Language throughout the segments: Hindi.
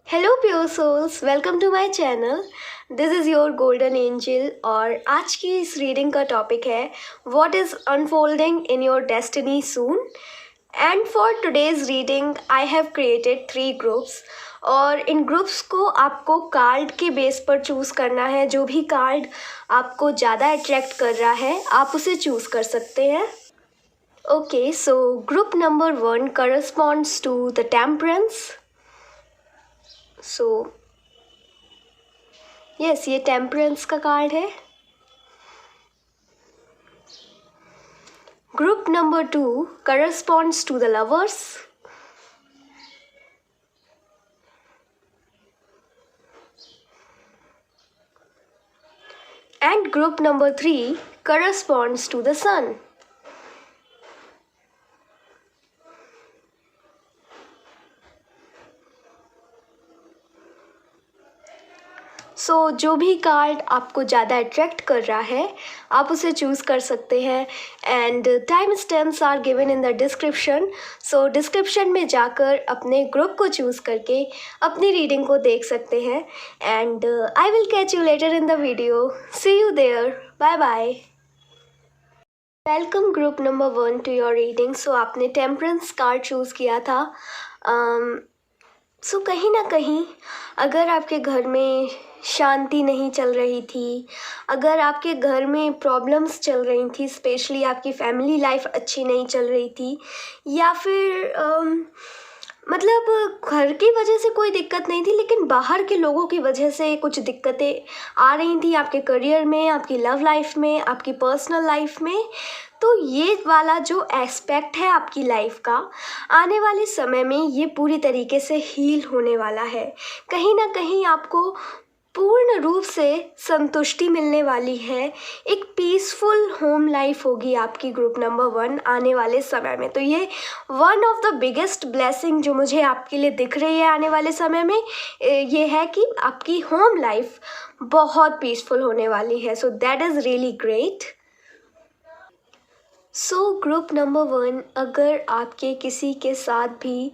Hello pure souls, welcome to my channel. This is your golden angel और आज की इस रीडिंग का टॉपिक है what is unfolding in your destiny soon. And for today's reading I have created 3 groups और इन ग्रुप्स को आपको कार्ड के बेस पर चूज़ करना है। जो भी कार्ड आपको ज़्यादा अट्रैक्ट कर रहा है आप उसे चूज़ कर सकते हैं। Okay, so group number 1 corresponds to the temperance. So yes, ये टेम्परेंस का कार्ड है। Group number 2 corresponds to the lovers. And group number 3 corresponds to the sun. So जो भी कार्ड आपको ज़्यादा अट्रैक्ट कर रहा है आप उसे चूज़ कर सकते हैं। And time stamps are given in the description. So description में जाकर अपने ग्रुप को चूज़ करके अपनी रीडिंग को देख सकते हैं। And I will catch you later in the video. See you there, bye bye. Welcome group number 1 to your reading. So आपने टेम्परेंस कार्ड चूज़ किया था। सो कहीं ना कहीं अगर आपके घर में शांति नहीं चल रही थी, अगर आपके घर में प्रॉब्लम्स चल रही थी, स्पेशली आपकी फैमिली लाइफ अच्छी नहीं चल रही थी, या फिर मतलब घर की वजह से कोई दिक्कत नहीं थी लेकिन बाहर के लोगों की वजह से कुछ दिक्कतें आ रही थी आपके करियर में, आपकी लव लाइफ में, आपकी पर्सनल लाइफ में, तो ये वाला जो एस्पेक्ट है आपकी लाइफ का आने वाले समय में ये पूरी तरीके से हील होने वाला है। कहीं ना कहीं आपको पूर्ण रूप से संतुष्टि मिलने वाली है। एक पीसफुल होम लाइफ होगी आपकी ग्रुप नंबर 1 आने वाले समय में। तो ये one of the biggest blessing जो मुझे आपके लिए दिख रही है आने वाले समय में ये है कि आपकी होम लाइफ बहुत पीसफुल होने वाली है। So that is really great. So group number 1, अगर आपके किसी के साथ भी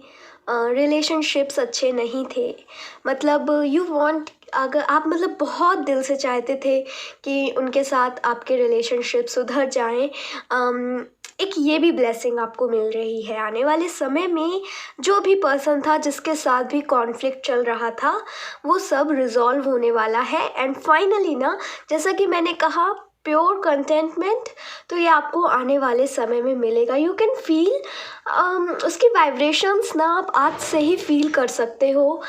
रिलेशनशिप्स अच्छे नहीं थे, मतलब यू वांट, अगर आप मतलब बहुत दिल से चाहते थे कि उनके साथ आपके रिलेशनशिप सुधर जाएं, एक ये भी ब्लेसिंग आपको मिल रही है आने वाले समय में। जो भी पर्सन था जिसके साथ भी कॉन्फ्लिक्ट चल रहा था वो सब रिजॉल्व होने वाला है। एंड फाइनली ना, जैसा कि मैंने कहा, प्योर कंटेंटमेंट, तो ये आपको आने वाले समय में मिलेगा। यू कैन फील उसकी वाइब्रेशंस ना आप आज से ही फील कर सकते हो।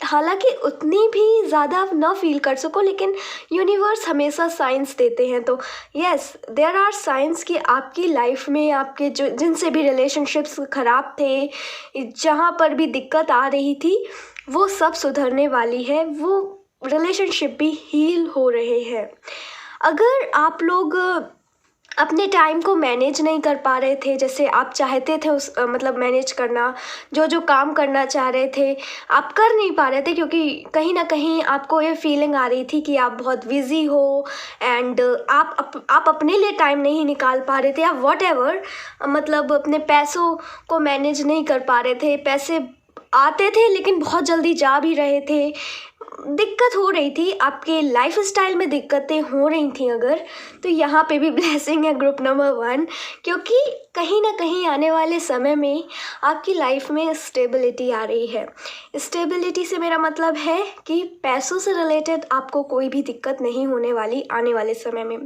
हालांकि उतनी भी ज़्यादा ना फील कर सको, लेकिन यूनिवर्स हमेशा साइंस देते हैं। तो यस, देयर आर साइंस कि आपकी लाइफ में आपके जो जिनसे भी रिलेशनशिप्स ख़राब थे, जहाँ पर भी दिक्कत आ रही थी, वो सब सुधरने वाली है। वो रिलेशनशिप भी हील हो रहे हैं। अगर आप लोग अपने टाइम को मैनेज नहीं कर पा रहे थे जैसे आप चाहते थे, उस मतलब मैनेज करना, जो काम करना चाह रहे थे आप कर नहीं पा रहे थे, क्योंकि कहीं ना कहीं आपको ये फीलिंग आ रही थी कि आप बहुत बिजी हो एंड आप अपने लिए टाइम नहीं निकाल पा रहे थे, या वॉट एवर, मतलब अपने पैसों को मैनेज नहीं कर पा रहे थे। पैसे आते थे लेकिन बहुत जल्दी जा भी रहे थे, दिक्कत हो रही थी, आपके लाइफ स्टाइल में दिक्कतें हो रही थी अगर, तो यहाँ पे भी ब्लेसिंग है ग्रुप नंबर 1, क्योंकि कहीं ना कहीं आने वाले समय में आपकी लाइफ में स्टेबिलिटी आ रही है। स्टेबिलिटी से मेरा मतलब है कि पैसों से रिलेटेड आपको कोई भी दिक्कत नहीं होने वाली आने वाले समय में।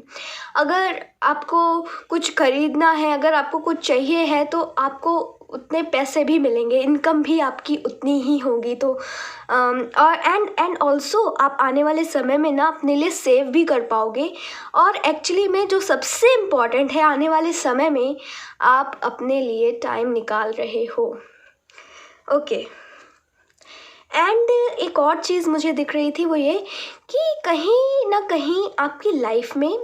अगर आपको कुछ खरीदना है, अगर आपको कुछ चाहिए है, तो आपको उतने पैसे भी मिलेंगे, इनकम भी आपकी उतनी ही होगी। तो और एंड ऑल्सो आप आने वाले समय में ना अपने लिए सेव भी कर पाओगे। और एक्चुअली में जो सबसे इम्पॉर्टेंट है, आने वाले समय में आप अपने लिए टाइम निकाल रहे हो। ओके, एंड एक और चीज़ मुझे दिख रही थी वो ये कि कहीं ना कहीं आपकी लाइफ में,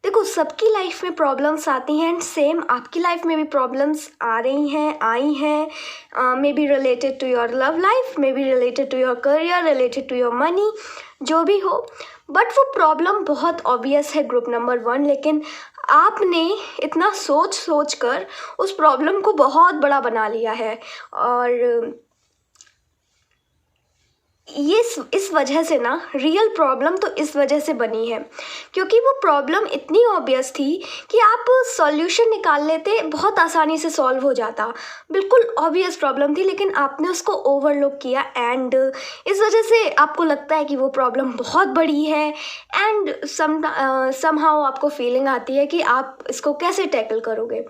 देखो सबकी लाइफ में प्रॉब्लम्स आती हैं एंड सेम आपकी लाइफ में भी प्रॉब्लम्स आ रही हैं, आई हैं, may be related to your love life, may be related to your career, related to your money, जो भी हो। बट वो प्रॉब्लम बहुत ऑब्वियस है ग्रुप नंबर 1, लेकिन आपने इतना सोच कर उस प्रॉब्लम को बहुत बड़ा बना लिया है। और ये इस वजह से ना, रियल प्रॉब्लम तो इस वजह से बनी है क्योंकि वो प्रॉब्लम इतनी ऑब्वियस थी कि आप सॉल्यूशन निकाल लेते, बहुत आसानी से सॉल्व हो जाता। बिल्कुल ऑब्वियस प्रॉब्लम थी लेकिन आपने उसको ओवरलुक किया एंड इस वजह से आपको लगता है कि वो प्रॉब्लम बहुत बड़ी है एंड समहाउ आपको फीलिंग आती है कि आप इसको कैसे टैकल करोगे।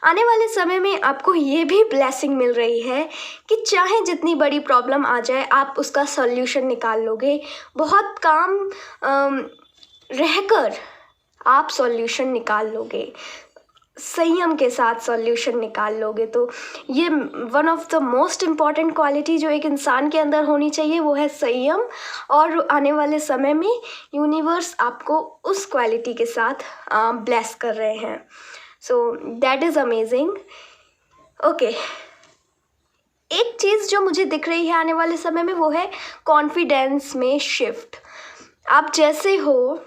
आने वाले समय में आपको ये भी ब्लेसिंग मिल रही है कि चाहे जितनी बड़ी प्रॉब्लम आ जाए आप उसका सॉल्यूशन निकाल लोगे। बहुत काम रहकर आप सॉल्यूशन निकाल लोगे, संयम के साथ सॉल्यूशन निकाल लोगे। तो ये one of the most important quality जो एक इंसान के अंदर होनी चाहिए वो है संयम, और आने वाले समय में यूनिवर्स आपको उस क्वालिटी के साथ ब्लेस कर रहे हैं। So that is amazing. Okay, एक चीज़ जो मुझे दिख रही है आने वाले समय में वो है कॉन्फिडेंस में शिफ्ट। आप जैसे हो,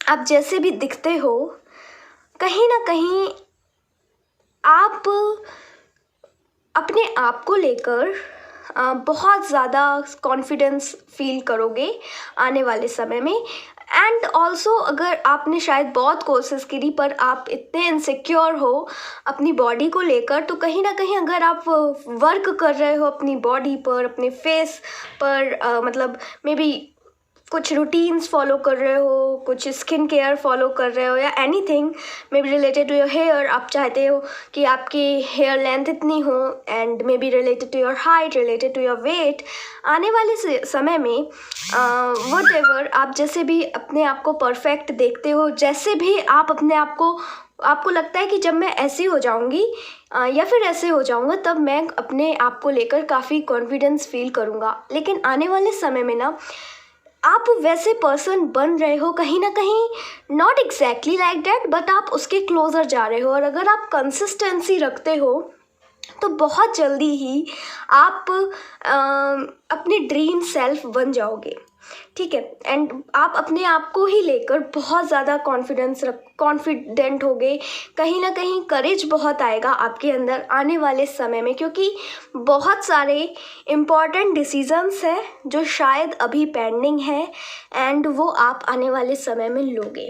आप जैसे भी दिखते हो, कहीं ना कहीं आप अपने आप को लेकर बहुत ज़्यादा कॉन्फिडेंस फील करोगे आने वाले समय में। एंड ऑल्सो अगर आपने शायद बहुत कोशिश करी पर आप इतने इनसिक्योर हो अपनी बॉडी को लेकर, तो कहीं ना कहीं अगर आप वर्क कर रहे हो अपनी बॉडी पर, अपने फेस पर, मतलब मे बी कुछ रूटीन्स फॉलो कर रहे हो, कुछ स्किन केयर फॉलो कर रहे हो या anything may be related to your hair, आप चाहते हो कि आपकी हेयर लेंथ इतनी हो and may be related to your height, related to your weight, आने वाले समय में व्हाटएवर आप जैसे भी अपने आप को परफेक्ट देखते हो, जैसे भी आप अपने आप को, आपको लगता है कि जब मैं ऐसी हो जाऊंगी या फिर ऐसे हो जाऊंगा तब मैं अपने आप को लेकर काफ़ी कॉन्फिडेंस फील करूंगा। लेकिन आने वाले समय में ना आप वैसे पर्सन बन रहे हो, कहीं ना कहीं not exactly like that, but आप उसके क्लोज़र जा रहे हो। और अगर आप कंसिस्टेंसी रखते हो तो बहुत जल्दी ही आप अपने ड्रीम सेल्फ बन जाओगे, ठीक है। एंड आप अपने आप को ही लेकर बहुत ज़्यादा कॉन्फिडेंट होगे, कहीं ना कहीं करेज बहुत आएगा आपके अंदर आने वाले समय में, क्योंकि बहुत सारे इम्पॉर्टेंट डिसीजंस हैं जो शायद अभी पेंडिंग है एंड वो आप आने वाले समय में लोगे।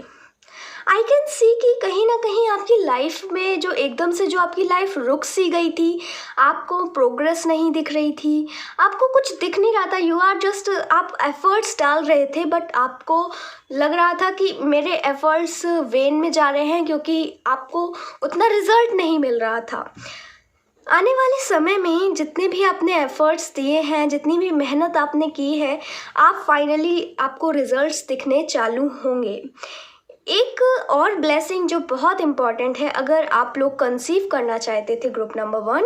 आई कैन सी कि कहीं ना कहीं आपकी लाइफ में जो एकदम से जो आपकी लाइफ रुक सी गई थी, आपको प्रोग्रेस नहीं दिख रही थी, आपको कुछ दिख नहीं रहा था, यू आर जस्ट, आप एफर्ट्स डाल रहे थे बट आपको लग रहा था कि मेरे एफर्ट्स वेन में जा रहे हैं क्योंकि आपको उतना रिजल्ट नहीं मिल रहा था। आने वाले समय में जितने भी आपने एफर्ट्स दिए हैं, जितनी भी मेहनत आपने की है, आप फाइनली आपको रिजल्ट्स दिखने चालू होंगे। एक और ब्लेसिंग जो बहुत इम्पॉर्टेंट है, अगर आप लोग कंसीव करना चाहते थे ग्रुप नंबर 1,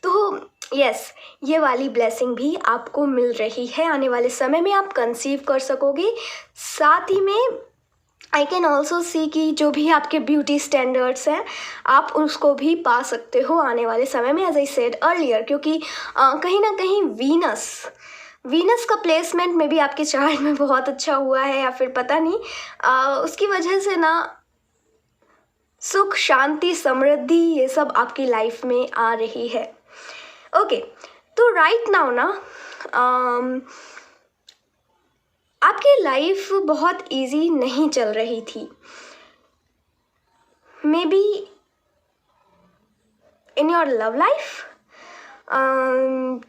तो यस, ये वाली ब्लेसिंग भी आपको मिल रही है। आने वाले समय में आप कंसीव कर सकोगे। साथ ही में आई कैन ऑल्सो सी कि जो भी आपके ब्यूटी स्टैंडर्ड्स हैं आप उसको भी पा सकते हो आने वाले समय में, एज आई सेड अर्लियर, क्योंकि कहीं ना कहीं वीनस का प्लेसमेंट में भी आपके चार्ट में बहुत अच्छा हुआ है, या फिर पता नहीं, उसकी वजह से ना सुख, शांति, समृद्धि ये सब आपकी लाइफ में आ रही है। ओके, तो राइट नाउ ना आपकी लाइफ बहुत इजी नहीं चल रही थी। May be in your love life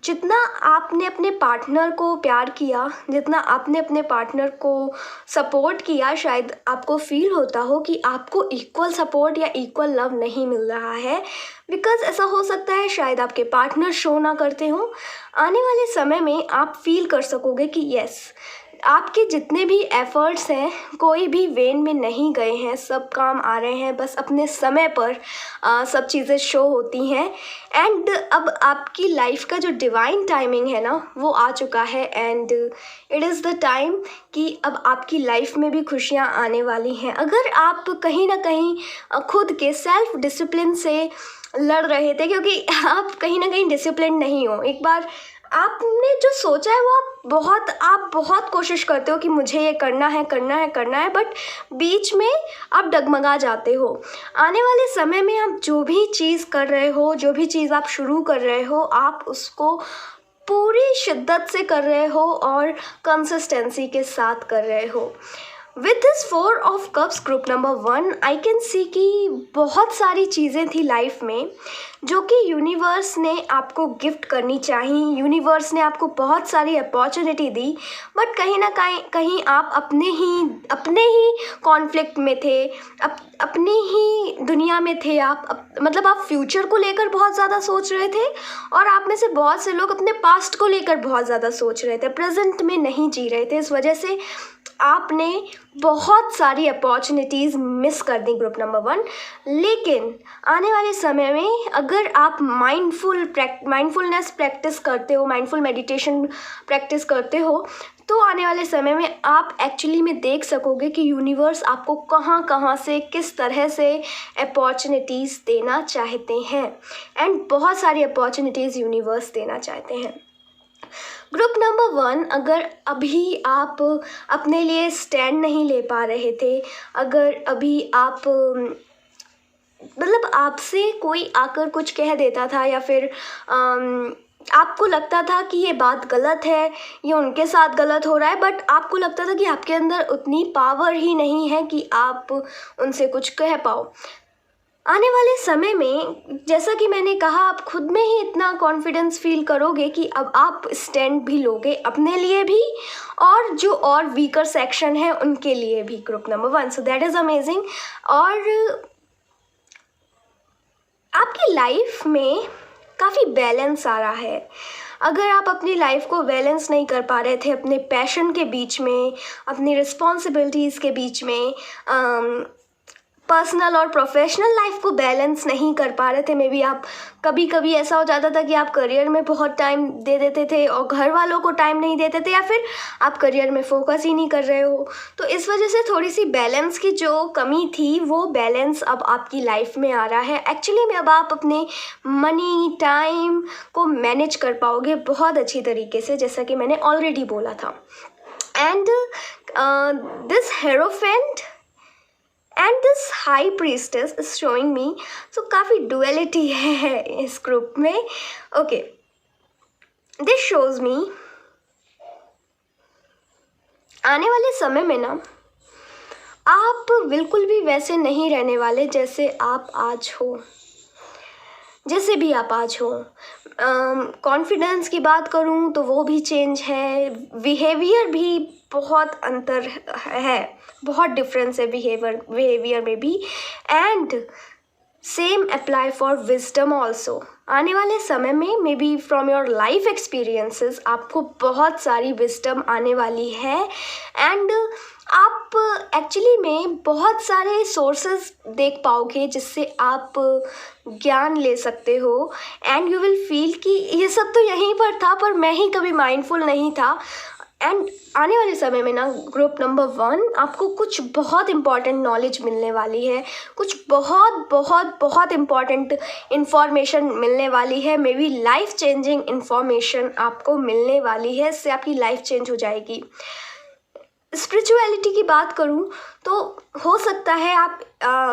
जितना आपने अपने पार्टनर को प्यार किया, जितना आपने अपने पार्टनर को सपोर्ट किया, शायद आपको फील होता हो कि आपको इक्वल सपोर्ट या इक्वल लव नहीं मिल रहा है। बिकॉज़ ऐसा हो सकता है शायद आपके पार्टनर शो ना करते हो। आने वाले समय में आप फील कर सकोगे कि यस, आपके जितने भी एफ़र्ट्स हैं कोई भी वेन में नहीं गए हैं, सब काम आ रहे हैं, बस अपने समय पर सब चीज़ें शो होती हैं। एंड अब आपकी लाइफ का जो डिवाइन टाइमिंग है ना वो आ चुका है, and it is the time कि अब आपकी लाइफ में भी खुशियाँ आने वाली हैं। अगर आप कहीं ना कहीं खुद के सेल्फ डिसिप्लिन से लड़ रहे थे, क्योंकि आप कहीं ना कहीं डिसिप्लिन नहीं हो, एक बार आपने जो सोचा है वो आप बहुत कोशिश करते हो कि मुझे ये करना है, बट बीच में आप डगमगा जाते हो। आने वाले समय में आप जो भी चीज़ कर रहे हो, जो भी चीज़ आप शुरू कर रहे हो, आप उसको पूरी शिद्दत से कर रहे हो और कंसिस्टेंसी के साथ कर रहे हो। With this 4 of Cups group number 1, I can see कि बहुत सारी चीज़ें थी लाइफ में जो कि यूनिवर्स ने आपको गिफ्ट करनी चाहिए। यूनिवर्स ने आपको बहुत सारी अपॉर्चुनिटी दी, बट कहीं ना कहीं आप अपने ही कॉन्फ्लिक्ट में थे, अपनी ही दुनिया में थे। मतलब आप फ्यूचर को लेकर बहुत ज़्यादा सोच रहे थे, और आप में से बहुत से लोग अपने पास्ट को लेकर बहुत ज़्यादा सोच रहे थे, प्रेजेंट में नहीं जी रहे थे। इस वजह से आपने बहुत सारी अपॉर्चुनिटीज़ मिस कर दी ग्रुप नंबर 1। लेकिन आने वाले समय में अगर आप माइंडफुलनेस प्रैक्टिस करते हो, माइंडफुल मेडिटेशन प्रैक्टिस करते हो, तो आने वाले समय में आप एक्चुअली में देख सकोगे कि यूनिवर्स आपको कहाँ कहाँ से किस तरह से अपॉर्चुनिटीज़ देना चाहते हैं। एंड बहुत सारी अपॉर्चुनिटीज़ यूनिवर्स देना चाहते हैं। ग्रुप नंबर 1, अगर अभी आप अपने लिए स्टैंड नहीं ले पा रहे थे, अगर अभी आप मतलब आपसे कोई आकर कुछ कह देता था, या फिर आपको लगता था कि ये बात गलत है, ये उनके साथ गलत हो रहा है, बट आपको लगता था कि आपके अंदर उतनी पावर ही नहीं है कि आप उनसे कुछ कह पाओ। आने वाले समय में, जैसा कि मैंने कहा, आप खुद में ही इतना कॉन्फिडेंस फील करोगे कि अब आप स्टैंड भी लोगे अपने लिए भी, और जो और वीकर सेक्शन है उनके लिए भी। Group number 1, so that is amazing. और आपकी लाइफ में काफ़ी बैलेंस आ रहा है। अगर आप अपनी लाइफ को बैलेंस नहीं कर पा रहे थे, अपने पैशन के बीच में, अपनी रिस्पॉन्सिबिलिटीज़ के बीच में, पर्सनल और प्रोफेशनल लाइफ को बैलेंस नहीं कर पा रहे थे, मे बी आप कभी कभी ऐसा हो जाता था कि आप करियर में बहुत टाइम दे देते थे और घर वालों को टाइम नहीं देते थे, या फिर आप करियर में फोकस ही नहीं कर रहे हो, तो इस वजह से थोड़ी सी बैलेंस की जो कमी थी, वो बैलेंस अब आपकी लाइफ में आ रहा है। एक्चुअली में अब आप अपने मनी, टाइम को मैनेज कर पाओगे बहुत अच्छी तरीके से, जैसा कि मैंने ऑलरेडी बोला था। And this hierophant and this high priestess is showing me, so काफ़ी डुअलिटी है इस ग्रुप में। ओके, दिस शोज मी आने वाले समय में ना, आप बिल्कुल भी वैसे नहीं रहने वाले जैसे आप आज हो, जैसे भी आप आज हो। कॉन्फिडेंस की बात करूँ तो वो भी चेंज है, बिहेवियर भी बहुत अंतर है, बहुत डिफरेंस है बिहेवियर में भी। And same apply for wisdom also. आने वाले समय में may be from your life experiences आपको बहुत सारी विजडम आने वाली है, एंड आप एक्चुअली में बहुत सारे सोर्सेज देख पाओगे जिससे आप ज्ञान ले सकते हो, एंड यू विल फील कि ये सब तो यहीं पर था, पर मैं ही कभी माइंडफुल नहीं था। एंड आने वाले समय में ना, ग्रुप नंबर 1, आपको कुछ बहुत इम्पॉर्टेंट नॉलेज मिलने वाली है, कुछ बहुत बहुत बहुत इम्पॉर्टेंट इन्फॉर्मेशन मिलने वाली है, may B life changing information आपको मिलने वाली है, इससे आपकी लाइफ चेंज हो जाएगी। स्पिरिचुअलिटी की बात करूँ तो हो सकता है आप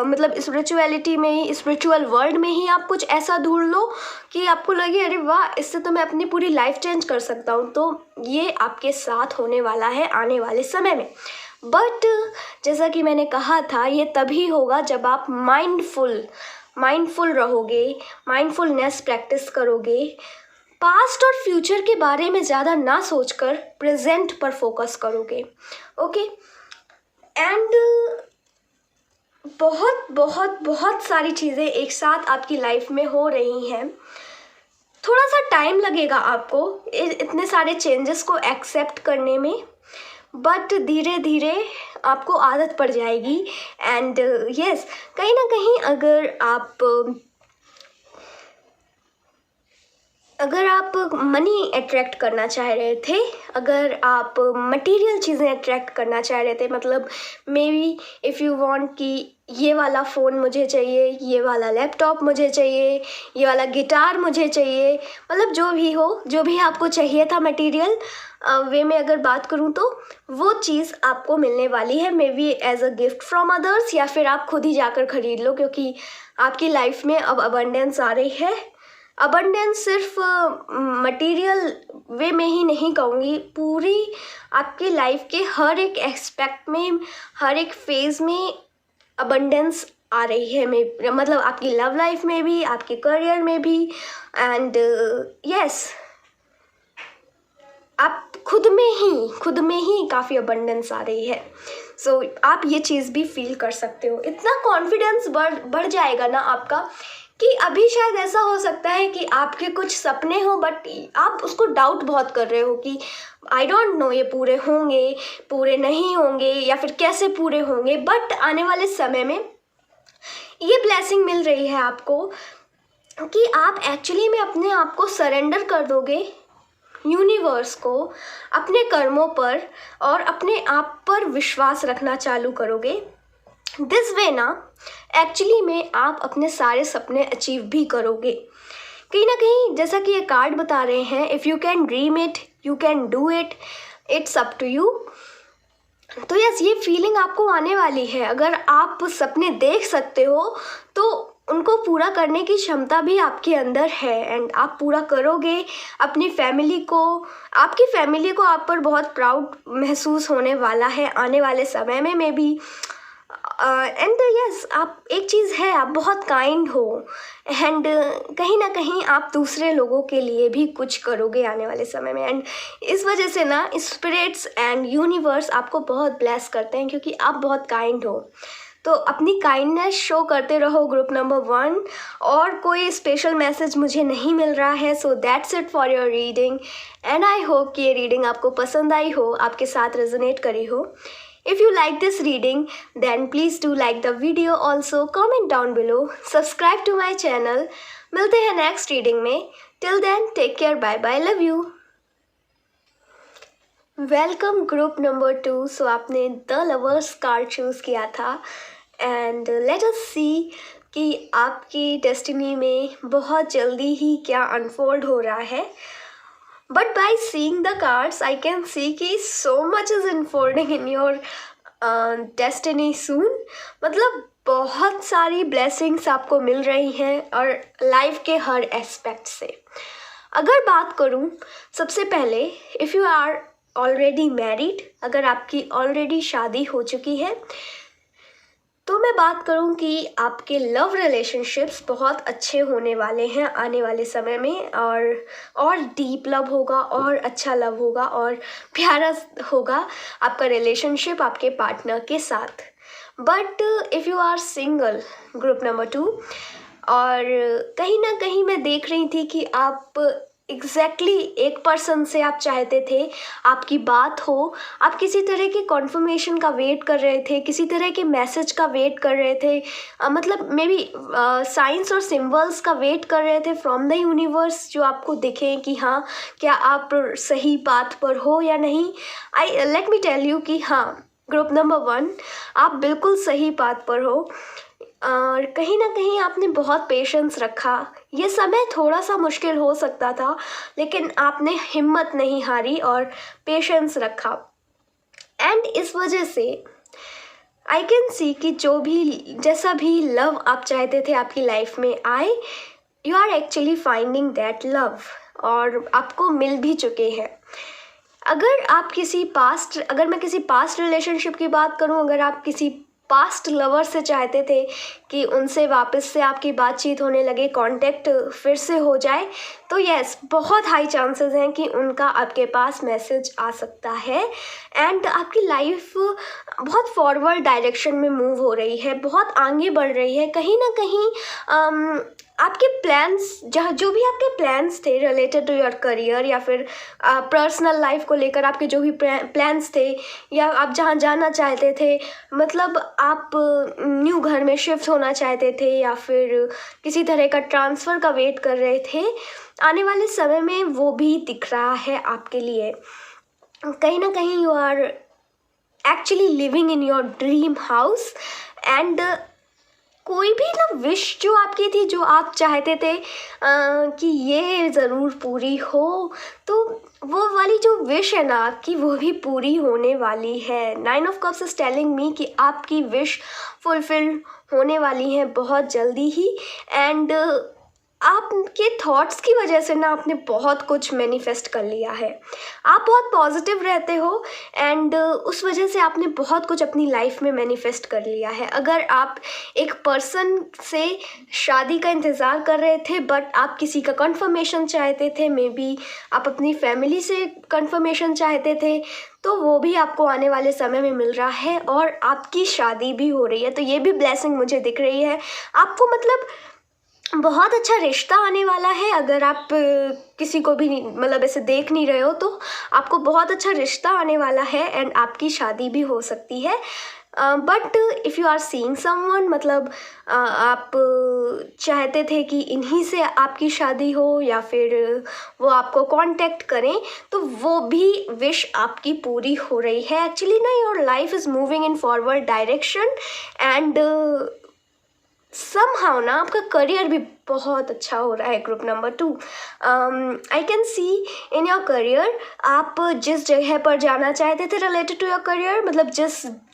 मतलब स्पिरिचुअलिटी में ही, स्पिरिचुअल वर्ल्ड में ही आप कुछ ऐसा ढूंढ लो कि आपको लगे अरे वाह, इससे तो मैं अपनी पूरी लाइफ चेंज कर सकता हूँ। तो ये आपके साथ होने वाला है आने वाले समय में। बट जैसा कि मैंने कहा था, ये तभी होगा जब आप माइंडफुल रहोगे, माइंडफुलनेस प्रैक्टिस करोगे, पास्ट और फ्यूचर के बारे में ज़्यादा ना सोचकर प्रेजेंट पर फोकस करोगे। ओके, एंड बहुत बहुत बहुत सारी चीज़ें एक साथ आपकी लाइफ में हो रही हैं। थोड़ा सा टाइम लगेगा आपको इतने सारे चेंजेस को एक्सेप्ट करने में, बट धीरे धीरे आपको आदत पड़ जाएगी। एंड यस, कहीं ना कहीं अगर आप मनी अट्रैक्ट करना चाह रहे थे, अगर आप मटेरियल चीज़ें अट्रैक्ट करना चाह रहे थे, मतलब may be if you want कि ये वाला फ़ोन मुझे चाहिए, ये वाला लैपटॉप मुझे चाहिए, ये वाला गिटार मुझे चाहिए, मतलब जो भी हो, जो भी आपको चाहिए था मटेरियल वे में अगर बात करूँ तो वो चीज़ आपको मिलने वाली है, may be as a gift from others, या फिर आप खुद ही जाकर ख़रीद लो, क्योंकि आपकी लाइफ में अब अबंडेंस आ रही है, अबंडेंस सिर्फ मटेरियल वे में ही नहीं कहूँगी, पूरी आपकी लाइफ के हर एक एस्पेक्ट में, हर एक फेज़ में अबंडेंस आ रही है। मतलब आपकी लव लाइफ में भी, आपके करियर में भी, एंड यस आप खुद में ही काफ़ी अबंडेंस आ रही है। सो आप ये चीज़ भी फील कर सकते हो। इतना कॉन्फिडेंस बढ़ जाएगा ना आपका कि अभी शायद ऐसा हो सकता है कि आपके कुछ सपने हो बट आप उसको डाउट बहुत कर रहे हो कि आई डोंट नो ये पूरे होंगे, पूरे नहीं होंगे, या फिर कैसे पूरे होंगे। बट आने वाले समय में ये ब्लेसिंग मिल रही है आपको कि आप एक्चुअली में अपने आप को सरेंडर कर दोगे यूनिवर्स को, अपने कर्मों पर और अपने आप पर विश्वास रखना चालू करोगे। दिस वे ना एक्चुअली में आप अपने सारे सपने अचीव भी करोगे। कहीं ना कहीं जैसा कि ये कार्ड बता रहे हैं, if you can dream it you can do it, it's up to you. तो यस, ये फीलिंग आपको आने वाली है। अगर आप सपने देख सकते हो तो उनको पूरा करने की क्षमता भी आपके अंदर है, एंड आप पूरा करोगे। अपनी फैमिली को, आपकी फैमिली को आप पर बहुत प्राउड महसूस होने वाला है आने वाले समय में मे बी। एंड यस, आप एक चीज़ है, आप बहुत काइंड हो, एंड कहीं ना कहीं आप दूसरे लोगों के लिए भी कुछ करोगे आने वाले समय में। एंड इस वजह से ना स्पिरिट्स एंड यूनिवर्स आपको बहुत ब्लेस करते हैं क्योंकि आप बहुत काइंड हो। तो अपनी काइंडनेस शो करते रहो ग्रुप नंबर 1। और कोई स्पेशल मैसेज मुझे नहीं मिल रहा है, so that's it for your reading. And I hope कि ये रीडिंग आपको पसंद आई हो, आपके साथ रेजोनेट करी हो। If you like this reading, then please do like the video also, comment down below, subscribe to my channel. मिलते हैं next reading में। Till then, take care, bye bye, love you. Welcome group number 2. So आपने The Lovers card choose किया था, and let us see कि आपकी destiny में बहुत जल्दी ही क्या unfold हो रहा है। But by seeing the cards, I can see कि so much is unfolding in your destiny soon. मतलब बहुत सारी blessings आपको मिल रही हैं और लाइफ के हर एस्पेक्ट से। अगर बात करूँ सबसे पहले, if you are already married, अगर आपकी ऑलरेडी शादी हो चुकी है, तो मैं बात करूं कि आपके लव रिलेशनशिप्स बहुत अच्छे होने वाले हैं आने वाले समय में, और डीप लव होगा, और अच्छा लव होगा, और प्यारा होगा आपका रिलेशनशिप आपके पार्टनर के साथ। But if you are single, group number 2, और कहीं ना कहीं मैं देख रही थी कि आप एग्जैक्टली एक पर्सन से आप चाहते थे आपकी बात हो, आप किसी तरह की कॉन्फर्मेशन का वेट कर रहे थे, किसी तरह के मैसेज का वेट कर रहे थे, मतलब मे बी साइंस और सिम्बल्स का वेट कर रहे थे फ्रॉम द यूनिवर्स, जो आपको दिखें कि हाँ क्या आप सही बात पर हो या नहीं। लेट मी टेल यू कि हाँ, ग्रुप नंबर 1 आप बिल्कुल सही बात पर हो, और कहीं ना कहीं आपने बहुत पेशेंस रखा। ये समय थोड़ा सा मुश्किल हो सकता था, लेकिन आपने हिम्मत नहीं हारी और पेशेंस रखा। एंड इस वजह से आई कैन सी कि जैसा भी लव आप चाहते थे आपकी लाइफ में आए, you are actually finding that love, और आपको मिल भी चुके हैं। अगर मैं किसी पास्ट रिलेशनशिप की बात करूं, अगर आप किसी पास्ट लवर से चाहते थे कि उनसे वापस से आपकी बातचीत होने लगे, कांटेक्ट फिर से हो जाए, तो यस, बहुत हाई चांसेस हैं कि उनका आपके पास मैसेज आ सकता है। एंड आपकी लाइफ बहुत फॉरवर्ड डायरेक्शन में मूव हो रही है, बहुत आगे बढ़ रही है। कहीं ना कहीं आपके प्लान्स, जो भी आपके प्लान्स थे रिलेटेड टू योर करियर, या फिर पर्सनल लाइफ को लेकर आपके जो भी प्लान्स थे, या आप जहाँ जाना चाहते थे, मतलब आप न्यू घर में शिफ्ट होना चाहते थे, या फिर किसी तरह का ट्रांसफ़र का वेट कर रहे थे, आने वाले समय में वो भी दिख रहा है आपके लिए। कहीं ना कहीं you are actually living in your dream house, and कोई भी ना विश जो आपकी थी, जो आप चाहते थे कि ये ज़रूर पूरी हो, तो वो वाली जो विश है ना आपकी, वो भी पूरी होने वाली है। 9 of cups is telling me कि आपकी विश फुलफिल होने वाली है बहुत जल्दी ही। एंड आपके थॉट्स की वजह से ना आपने बहुत कुछ मैनिफेस्ट कर लिया है। आप बहुत पॉजिटिव रहते हो एंड उस वजह से आपने बहुत कुछ अपनी लाइफ में मैनिफेस्ट कर लिया है। अगर आप एक पर्सन से शादी का इंतज़ार कर रहे थे बट आप किसी का कंफर्मेशन चाहते थे, मे बी आप अपनी फैमिली से कंफर्मेशन चाहते थे, तो वो भी आपको आने वाले समय में मिल रहा है और आपकी शादी भी हो रही है। तो ये भी ब्लेसिंग मुझे दिख रही है। आपको मतलब बहुत अच्छा रिश्ता आने वाला है। अगर आप किसी को भी मतलब ऐसे देख नहीं रहे हो तो आपको बहुत अच्छा रिश्ता आने वाला है एंड आपकी शादी भी हो सकती है। But if you are seeing someone, मतलब आप चाहते थे कि इन्हीं से आपकी शादी हो या फिर वो आपको कांटेक्ट करें, तो वो भी विश आपकी पूरी हो रही है। एक्चुअली ना your life is moving in forward direction and somehow ना आपका करियर भी बहुत अच्छा हो रहा है। Group number 2, I can see in your career, आप जिस जगह पर जाना चाहते थे रिलेटेड टू योर करियर, मतलब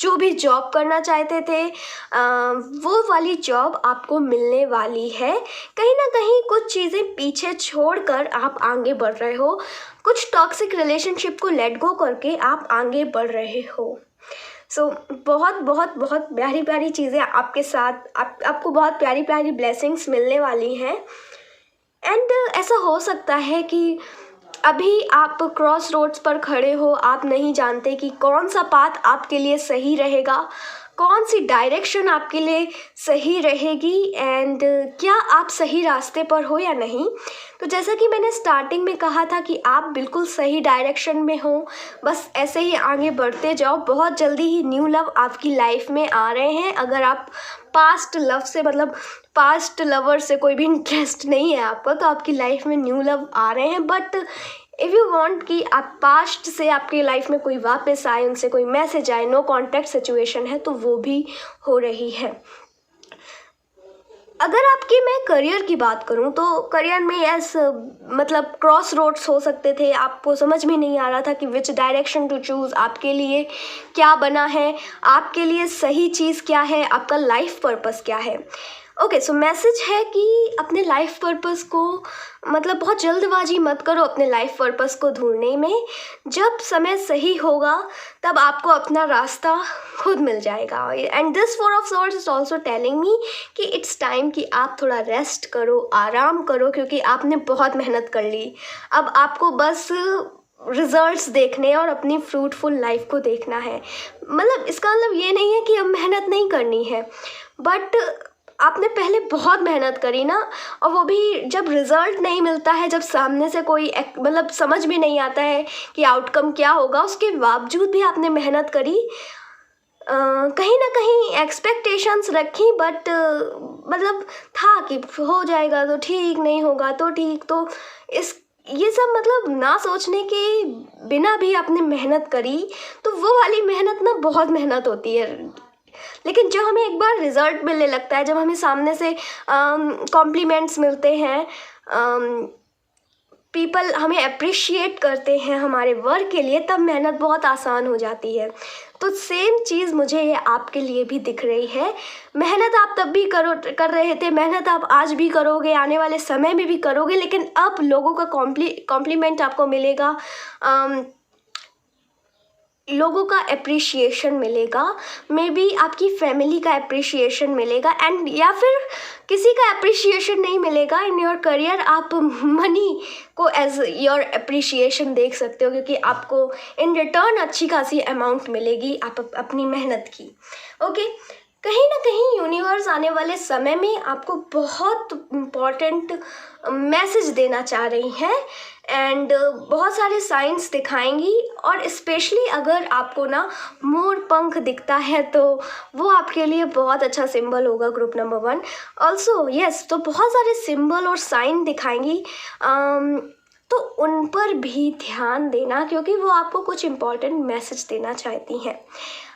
जो भी जॉब करना चाहते थे वो वाली जॉब आपको मिलने वाली है। कहीं ना कहीं कुछ चीज़ें पीछे छोड़कर आप आगे बढ़ रहे हो, कुछ टॉक्सिक रिलेशनशिप को लेट गो करके आप आगे बढ़ रहे हो। सो बहुत बहुत बहुत प्यारी प्यारी चीज़ें आपके साथ, आपको बहुत प्यारी प्यारी ब्लेसिंग्स मिलने वाली हैं। एंड ऐसा हो सकता है कि अभी आप क्रॉस रोड्स पर खड़े हो, आप नहीं जानते कि कौन सा पाथ आपके लिए सही रहेगा, कौन सी डायरेक्शन आपके लिए सही रहेगी एंड क्या आप सही रास्ते पर हो या नहीं। तो जैसा कि मैंने स्टार्टिंग में कहा था कि आप बिल्कुल सही डायरेक्शन में हो, बस ऐसे ही आगे बढ़ते जाओ। बहुत जल्दी ही न्यू लव आपकी लाइफ में आ रहे हैं। अगर आप पास्ट लव से, मतलब पास्ट लवर से कोई भी इंटरेस्ट नहीं है आपको, तो आपकी लाइफ में न्यू लव आ रहे हैं। बट इफ़ यू वांट कि आप पास्ट से आपकी लाइफ में कोई वापस आए, उनसे कोई मैसेज आए, नो कॉन्टैक्ट सिचुएशन है, तो वो भी हो रही है। अगर आपकी मैं करियर की बात करूं तो करियर में यस, मतलब क्रॉस रोड्स हो सकते थे, आपको समझ में नहीं आ रहा था कि विच डायरेक्शन टू चूज़, आपके लिए क्या बना है, आपके लिए सही चीज़ क्या है, आपका लाइफ पर्पस क्या है। ओके, सो मैसेज है कि अपने लाइफ पर्पस को, मतलब बहुत जल्दबाजी मत करो अपने लाइफ पर्पस को ढूंढने में। जब समय सही होगा तब आपको अपना रास्ता खुद मिल जाएगा। And this 4 of swords is also telling me कि इट्स टाइम कि आप थोड़ा रेस्ट करो, आराम करो, क्योंकि आपने बहुत मेहनत कर ली। अब आपको बस रिजल्ट्स देखने और अपनी फ्रूटफुल लाइफ को देखना है। मतलब इसका मतलब ये नहीं है कि अब मेहनत नहीं करनी है, बट आपने पहले बहुत मेहनत करी ना, और वो भी जब रिज़ल्ट नहीं मिलता है, जब सामने से कोई मतलब समझ में नहीं आता है कि आउटकम क्या होगा, उसके बावजूद भी आपने मेहनत करी। कहीं ना कहीं एक्सपेक्टेशंस रखी, बट मतलब था कि हो जाएगा तो ठीक, नहीं होगा तो ठीक। तो ये सब मतलब ना सोचने के बिना भी आपने मेहनत करी, तो वो वाली मेहनत ना बहुत मेहनत होती है। लेकिन जब हमें एक बार रिजल्ट मिलने लगता है, जब हमें सामने से कॉम्प्लीमेंट्स मिलते हैं, पीपल हमें अप्रिशिएट करते हैं हमारे वर्क के लिए, तब मेहनत बहुत आसान हो जाती है। तो सेम चीज़ मुझे ये आपके लिए भी दिख रही है। मेहनत आप तब भी कर रहे थे, मेहनत आप आज भी करोगे, आने वाले समय में भी करोगे, लेकिन अब लोगों का कॉम्प्लीमेंट आपको मिलेगा, लोगों का अप्रिशिएशन मिलेगा, मे बी आपकी फैमिली का अप्रिशिएशन मिलेगा, एंड या फिर किसी का अप्रिशिएशन नहीं मिलेगा इन योर करियर, आप मनी को एज योर अप्रिशिएशन देख सकते हो, क्योंकि आपको इन रिटर्न अच्छी खासी अमाउंट मिलेगी आप अपनी मेहनत की। ओके, कहीं ना कहीं यूनिवर्स आने वाले समय में आपको बहुत इम्पॉर्टेंट मैसेज देना चाह रही है एंड बहुत सारे साइंस दिखाएंगी। और स्पेशली अगर आपको ना मोर पंख दिखता है तो वो आपके लिए बहुत अच्छा सिंबल होगा। ग्रुप नंबर 1 ऑल्सो यस, तो बहुत सारे सिंबल और साइन दिखाएंगी, तो उन पर भी ध्यान देना, क्योंकि वो आपको कुछ इम्पॉर्टेंट मैसेज देना चाहती हैं।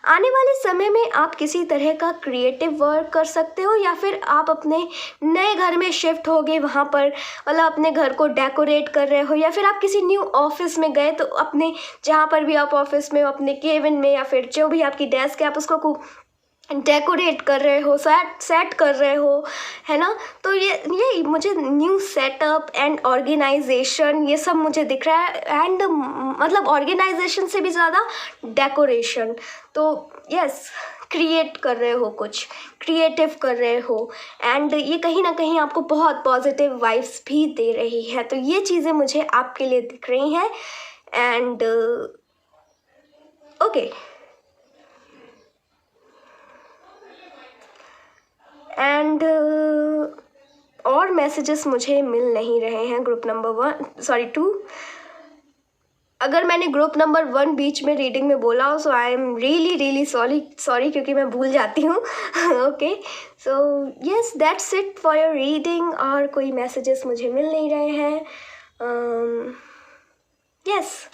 आने वाले समय में आप किसी तरह का क्रिएटिव वर्क कर सकते हो, या फिर आप अपने नए घर में शिफ्ट होगे, वहाँ पर मतलब अपने घर को डेकोरेट कर रहे हो, या फिर आप किसी न्यू ऑफिस में गए तो अपने जहाँ पर भी आप ऑफिस में हो, अपने केबिन में या फिर जो भी आपकी डेस्क है, आप उसको डेकोरेट कर रहे हो, सेट कर रहे हो, है ना। तो ये मुझे न्यू सेटअप एंड ऑर्गेनाइजेशन ये सब मुझे दिख रहा है, एंड मतलब ऑर्गेनाइजेशन से भी ज़्यादा डेकोरेशन। तो यस, क्रिएट कर रहे हो, कुछ क्रिएटिव कर रहे हो, एंड ये कहीं ना कहीं आपको बहुत पॉजिटिव वाइब्स भी दे रही है। तो ये चीज़ें मुझे आपके लिए दिख रही हैं। एंड ओके, एंड और मैसेजेस मुझे मिल नहीं रहे हैं ग्रुप नंबर 2। अगर मैंने ग्रुप नंबर 1 बीच में रीडिंग में बोला हो, सो आई एम रियली सॉरी, क्योंकि मैं भूल जाती हूँ। Okay, so yes, that's it for your reading. और कोई मैसेजेस मुझे मिल नहीं रहे हैं। Yes,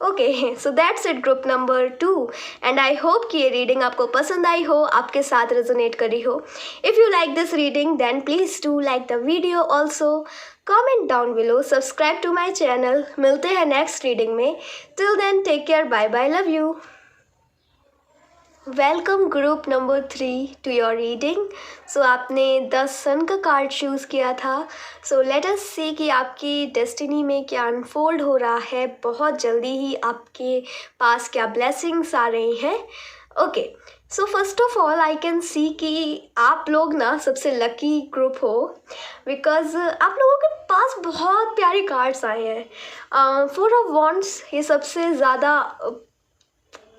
okay, so that's it group number 2। And I hope कि ये रीडिंग आपको पसंद आई हो, आपके साथ रेजोनेट करी हो। If you like this reading then please do like the video also, comment down below, subscribe to my channel. मिलते हैं नेक्स्ट रीडिंग में। Till then take care, bye bye, love you. Welcome group number 3 to your reading. So आपने द सन का कार्ड चूज़ किया था। सो लेट अस सी कि आपकी डेस्टिनी में क्या अनफोल्ड हो रहा है। बहुत जल्दी ही आपके पास क्या ब्लेसिंग्स आ रही हैं। Okay, so first of all I can see कि आप लोग ना सबसे लकी ग्रुप हो, बिकॉज आप लोगों के पास बहुत प्यारे कार्ड्स आए हैं। 4 ऑफ वॉन्ड्स ये सबसे ज़्यादा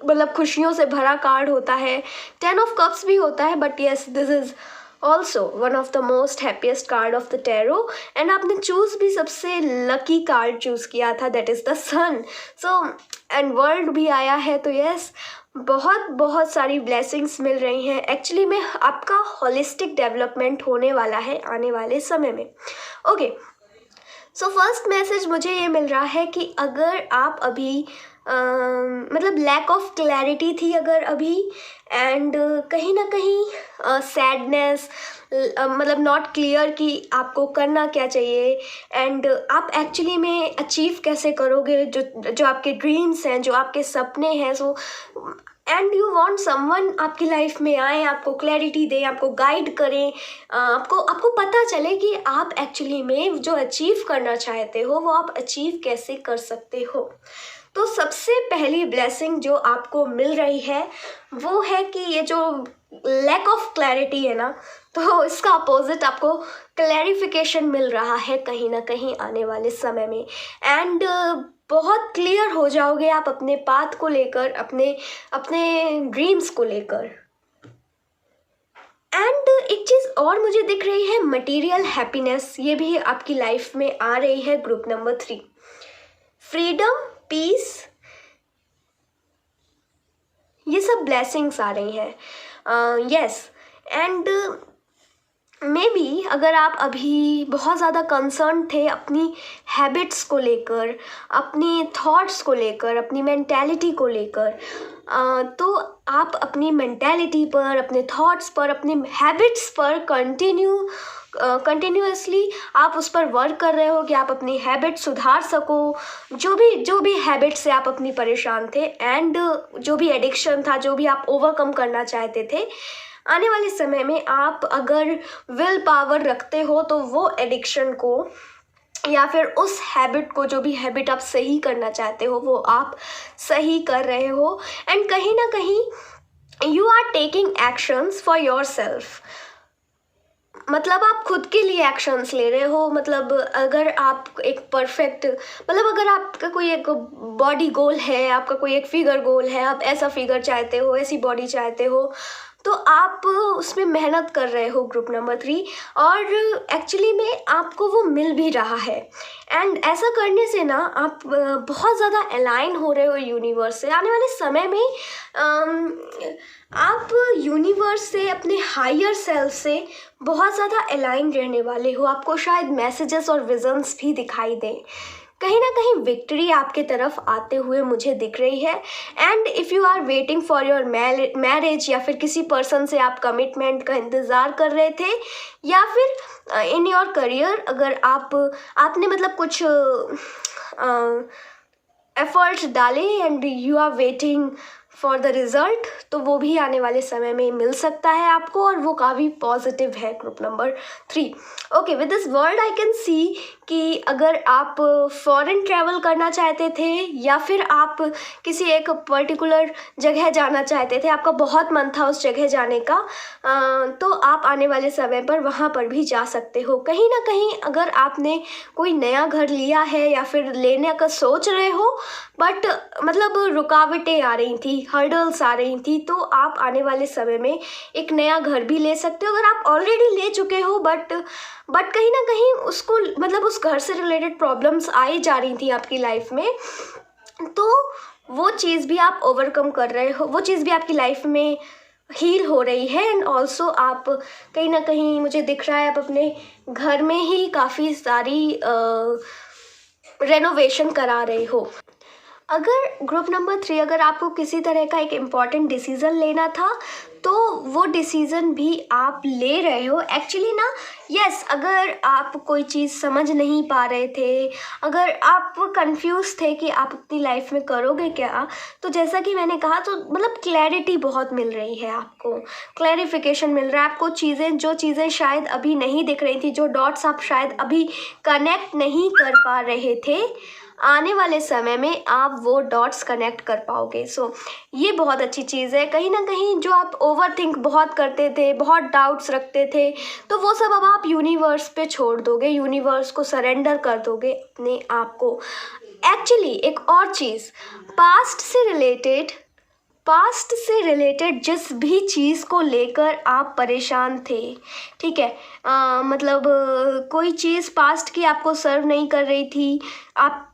मतलब खुशियों से भरा कार्ड होता है। 10 ऑफ कप्स भी होता है, but yes, this is also one of the most happiest card of the tarot. And आपने चूज़ भी सबसे लकी कार्ड चूज़ किया था, that is the sun. So and world भी आया है। तो येस, बहुत सारी ब्लेसिंग्स मिल रही हैं। एक्चुअली में आपका होलिस्टिक डेवलपमेंट होने वाला है आने वाले समय में। ओके, सो फर्स्ट मैसेज मुझे ये मिल रहा है कि अगर आप अभी मतलब लैक ऑफ क्लैरिटी थी अगर अभी, एंड कहीं ना कहीं सैडनेस, मतलब नॉट क्लियर कि आपको करना क्या चाहिए, एंड आप एक्चुअली में अचीव कैसे करोगे जो आपके ड्रीम्स हैं, जो आपके सपने हैं। So and you want someone आपकी लाइफ में आए, आपको क्लैरिटी दें, आपको गाइड करें, आपको पता चले कि आप एक्चुअली में जो अचीव करना चाहते हो वो आप अचीव कैसे कर सकते हो। तो सबसे पहली ब्लेसिंग जो आपको मिल रही है वो है कि ये जो लैक ऑफ क्लैरिटी है ना, तो इसका अपोजिट आपको क्लैरिफिकेशन मिल रहा है कहीं ना कहीं आने वाले समय में। एंड बहुत क्लियर हो जाओगे आप अपने पाथ को लेकर, अपने ड्रीम्स को लेकर। एंड एक चीज़ और मुझे दिख रही है, मटेरियल हैप्पीनेस, ये भी आपकी लाइफ में आ रही है ग्रुप नंबर 3। फ्रीडम, पीस, ये सब ब्लेसिंग्स आ रही हैं। यस, एंड मे बी अगर आप अभी बहुत ज़्यादा कंसर्न थे अपनी हैबिट्स को लेकर, अपनी थॉट्स को लेकर, अपनी मेंटालिटी को लेकर, तो आप अपनी मेंटालिटी पर, अपने थॉट्स पर, अपने हैबिट्स पर कंटिन्यूअसली आप उस पर वर्क कर रहे हो कि आप अपनी हैबिट सुधार सको। जो भी हैबिट से आप अपनी परेशान थे, एंड जो भी एडिक्शन था, जो भी आप ओवरकम करना चाहते थे, आने वाले समय में आप अगर विल पावर रखते हो तो वो एडिक्शन को या फिर उस हैबिट को, जो भी हैबिट आप सही करना चाहते हो, वो आप सही कर रहे हो। एंड कहीं ना कहीं you are taking actions for yourself, मतलब आप खुद के लिए एक्शंस ले रहे हो। मतलब अगर आप एक परफेक्ट, मतलब अगर आपका कोई एक बॉडी गोल है, आपका कोई एक फिगर गोल है, आप ऐसा फिगर चाहते हो, ऐसी बॉडी चाहते हो, तो आप उसमें मेहनत कर रहे हो ग्रुप नंबर 3, और एक्चुअली में आपको वो मिल भी रहा है। एंड ऐसा करने से ना आप बहुत ज़्यादा अलाइन हो रहे हो यूनिवर्स से। आने वाले समय में आप यूनिवर्स से, अपने हायर सेल्फ से बहुत ज़्यादा अलाइन रहने वाले हो। आपको शायद मैसेजेस और विजन्स भी दिखाई दें। कहीं ना कहीं विक्ट्री आपके तरफ आते हुए मुझे दिख रही है। And if you are waiting for your marriage, या फिर किसी पर्सन से आप कमिटमेंट का इंतज़ार कर रहे थे, या फिर इन योर करियर अगर आपने मतलब कुछ एफर्ट्स डाले and you are waiting for the result, तो वो भी आने वाले समय में मिल सकता है आपको, और वो काफ़ी पॉजिटिव है group number 3। Okay, with this word I can see कि अगर आप फॉरेन ट्रैवल करना चाहते थे या फिर आप किसी एक पर्टिकुलर जगह जाना चाहते थे, आपका बहुत मन था उस जगह जाने का, तो आप आने वाले समय पर वहाँ पर भी जा सकते हो। कहीं ना कहीं अगर आपने कोई नया घर लिया है या फिर लेने का सोच रहे हो, बट मतलब रुकावटें आ रही थी, हर्डल्स आ रही थी, तो आप आने वाले समय में एक नया घर भी ले सकते हो। अगर आप ऑलरेडी ले चुके हो बट कहीं ना कहीं उसको मतलब उस घर से रिलेटेड प्रॉब्लम्स आई जा रही थी आपकी लाइफ में, तो वो चीज़ भी आप ओवरकम कर रहे हो, वो चीज़ भी आपकी लाइफ में हील हो रही है। एंड ऑल्सो आप कहीं ना कहीं मुझे दिख रहा है आप अपने घर में ही काफ़ी सारी रेनोवेशन करा रहे हो। अगर ग्रुप नंबर 3, अगर आपको किसी तरह का एक इम्पॉर्टेंट डिसीज़न लेना था, तो वो डिसीज़न भी आप ले रहे हो एक्चुअली ना। यस, अगर आप कोई चीज़ समझ नहीं पा रहे थे, अगर आप कंफ्यूज थे कि आप अपनी लाइफ में करोगे क्या, तो जैसा कि मैंने कहा, तो मतलब क्लैरिटी बहुत मिल रही है आपको, क्लैरिफिकेशन मिल रहा है आपको। जो चीज़ें शायद अभी नहीं दिख रही थी, जो डॉट्स आप शायद अभी कनेक्ट नहीं कर पा रहे थे, आने वाले समय में आप वो डॉट्स कनेक्ट कर पाओगे। सो ये बहुत अच्छी चीज़ है। कहीं ना कहीं जो आप ओवर थिंक बहुत करते थे, बहुत डाउट्स रखते थे, तो वो सब अब आप यूनिवर्स पे छोड़ दोगे, यूनिवर्स को सरेंडर कर दोगे अपने आप को। एक्चुअली एक और चीज़, पास्ट से रिलेटेड जिस भी चीज़ को लेकर आप परेशान थे, ठीक है, मतलब कोई चीज़ पास्ट की आपको सर्व नहीं कर रही थी, आप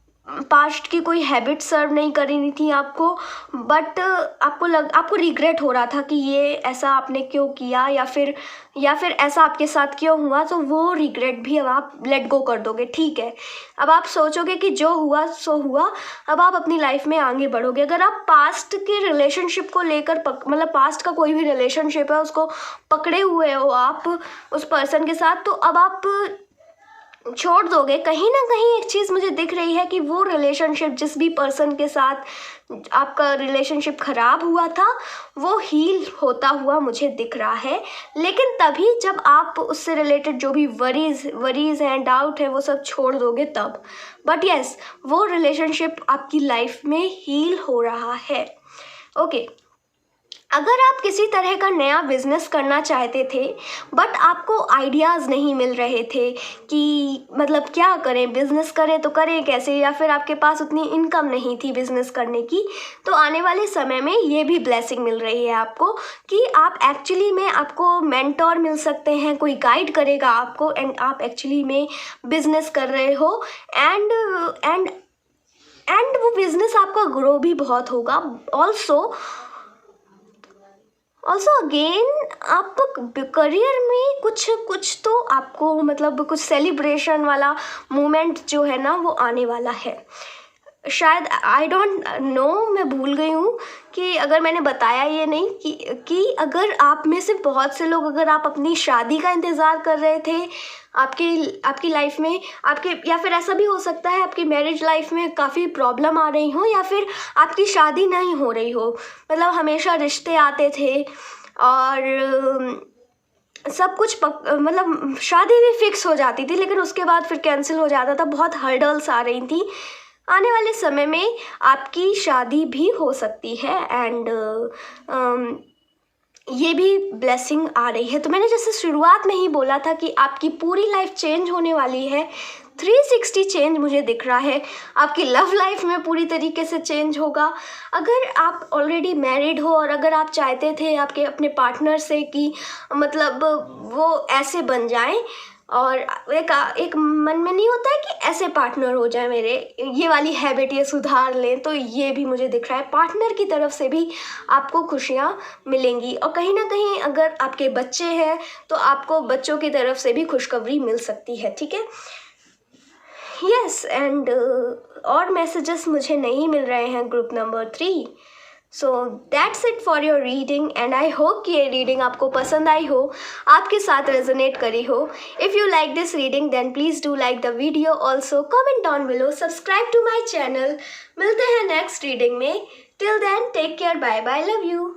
पास्ट की कोई हैबिट सर्व नहीं कर रही थी आपको, बट आपको रिग्रेट हो रहा था कि ये ऐसा आपने क्यों किया, या फिर ऐसा आपके साथ क्यों हुआ, तो वो रिग्रेट भी अब आप लेट गो कर दोगे। ठीक है, अब आप सोचोगे कि जो हुआ सो हुआ, अब आप अपनी लाइफ में आगे बढ़ोगे। अगर आप पास्ट के रिलेशनशिप को लेकर मतलब पास्ट का कोई भी रिलेशनशिप है उसको पकड़े हुए हो आप उस पर्सन के साथ, तो अब आप छोड़ दोगे। कहीं ना कहीं एक चीज़ मुझे दिख रही है कि वो रिलेशनशिप, जिस भी पर्सन के साथ आपका रिलेशनशिप ख़राब हुआ था, वो हील होता हुआ मुझे दिख रहा है। लेकिन तभी जब आप उससे रिलेटेड जो भी वरीज हैं, डाउट है, वो सब छोड़ दोगे तब। बट यस, वो रिलेशनशिप आपकी लाइफ में हील हो रहा है। ओके, अगर आप किसी तरह का नया बिजनेस करना चाहते थे, बट आपको आइडियाज़ नहीं मिल रहे थे कि मतलब क्या करें, बिजनेस करें तो करें कैसे, या फिर आपके पास उतनी इनकम नहीं थी बिजनेस करने की, तो आने वाले समय में ये भी ब्लेसिंग मिल रही है आपको कि आप एक्चुअली में, आपको मेंटोर मिल सकते हैं, कोई गाइड करेगा आपको, एंड आप एक्चुअली में बिजनेस कर रहे हो, एंड वो बिजनेस आपका ग्रो भी बहुत होगा। ऑल्सो अगेन, आप करियर में कुछ तो आपको मतलब कुछ सेलिब्रेशन वाला मोमेंट जो है ना, वो आने वाला है। शायद आई डोंट नो, मैं भूल गई हूँ कि अगर मैंने बताया ये नहीं कि अगर आप में से बहुत से लोग, अगर आप अपनी शादी का इंतज़ार कर रहे थे आपकी लाइफ में, आपके, या फिर ऐसा भी हो सकता है आपकी मैरिज लाइफ में काफ़ी प्रॉब्लम आ रही हो, या फिर आपकी शादी नहीं हो रही हो, मतलब हमेशा रिश्ते आते थे और सब कुछ मतलब शादी भी फिक्स हो जाती थी, लेकिन उसके बाद फिर कैंसिल हो जाता था, बहुत हर्डल्स आ रही थी। आने वाले समय में आपकी शादी भी हो सकती है, एंड ये भी ब्लेसिंग आ रही है। तो मैंने जैसे शुरुआत में ही बोला था कि आपकी पूरी लाइफ चेंज होने वाली है, 360 चेंज मुझे दिख रहा है। आपकी लव लाइफ में पूरी तरीके से चेंज होगा। अगर आप ऑलरेडी मैरिड हो और अगर आप चाहते थे आपके अपने पार्टनर से कि मतलब वो ऐसे बन जाएं, और एक मन में नहीं होता है कि ऐसे पार्टनर हो जाए मेरे, ये वाली हैबिट ये सुधार लें, तो ये भी मुझे दिख रहा है। पार्टनर की तरफ से भी आपको खुशियाँ मिलेंगी, और कहीं ना कहीं अगर आपके बच्चे हैं तो आपको बच्चों की तरफ से भी खुशखबरी मिल सकती है। ठीक है, यस, एंड और मैसेजेस मुझे नहीं मिल रहे हैं group number 3। So that's it for your reading and I hope कि ये रीडिंग आपको पसंद आई हो, आपके साथ रेजोनेट करी हो. If you like this reading then please do like the video, also comment down below, subscribe to my channel. मिलते हैं नेक्स्ट रीडिंग में. Till then take care, bye bye, love you.